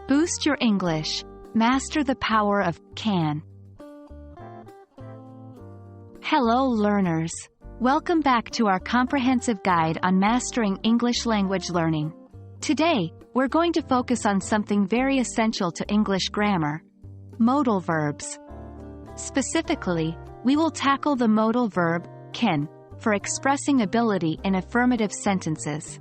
Boost your English. Master the power of can. Hello learners. Welcome back to our comprehensive guide on mastering English language learning. Today, we're going to focus on something very essential to English grammar: modal verbs. Specifically, we will tackle the modal verb can for expressing ability in affirmative sentences.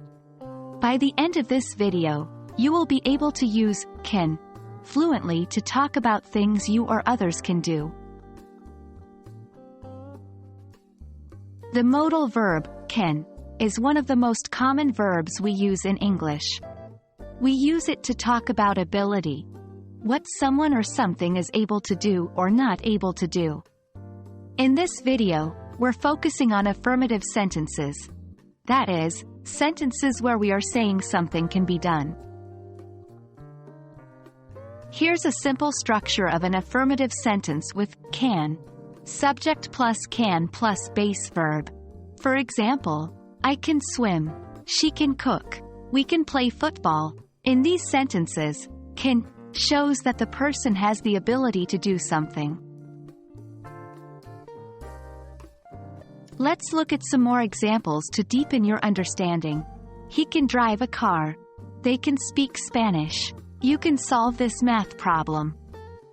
By the end of this video, you will be able to use can fluently to talk about things you or others can do. The modal verb can is one of the most common verbs we use in English. We use it to talk about ability, what someone or something is able to do or not able to do. In this video, we're focusing on affirmative sentences. That is, sentences where we are saying something can be done. Here's a simple structure of an affirmative sentence with can. Subject plus can plus base verb. For example, I can swim. She can cook. We can play football. In these sentences, can shows that the person has the ability to do something. Let's look at some more examples to deepen your understanding. He can drive a car. They can speak Spanish. You can solve this math problem.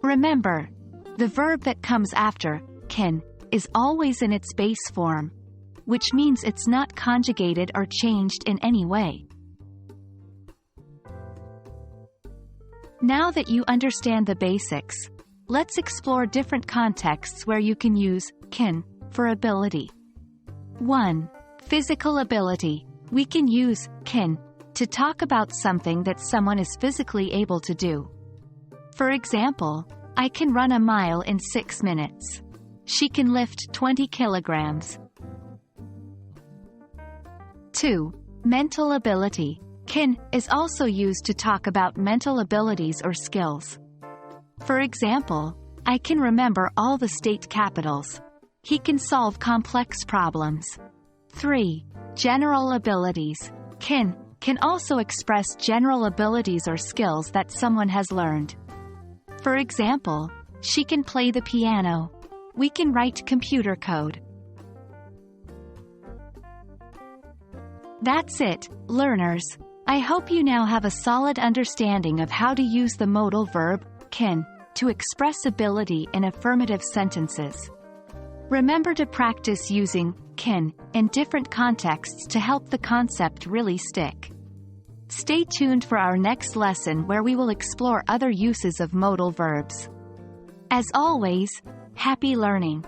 Remember, the verb that comes after can is always in its base form, which means it's not conjugated or changed in any way. Now that you understand the basics, let's explore different contexts where you can use can for ability. 1. Physical ability. We can use can to talk about something that someone is physically able to do. For example, I can run a mile in 6 minutes. She can lift 20 kilograms. 2. Mental ability. Can is also used to talk about mental abilities or skills. For example, I can remember all the state capitals. He can solve complex problems. 3. General abilities. Can also express general abilities or skills that someone has learned. For example, she can play the piano. We can write computer code. That's it, learners. I hope you now have a solid understanding of how to use the modal verb can to express ability in affirmative sentences. Remember to practice using can in different contexts to help the concept really stick. Stay tuned for our next lesson where we will explore other uses of modal verbs. As always, happy learning!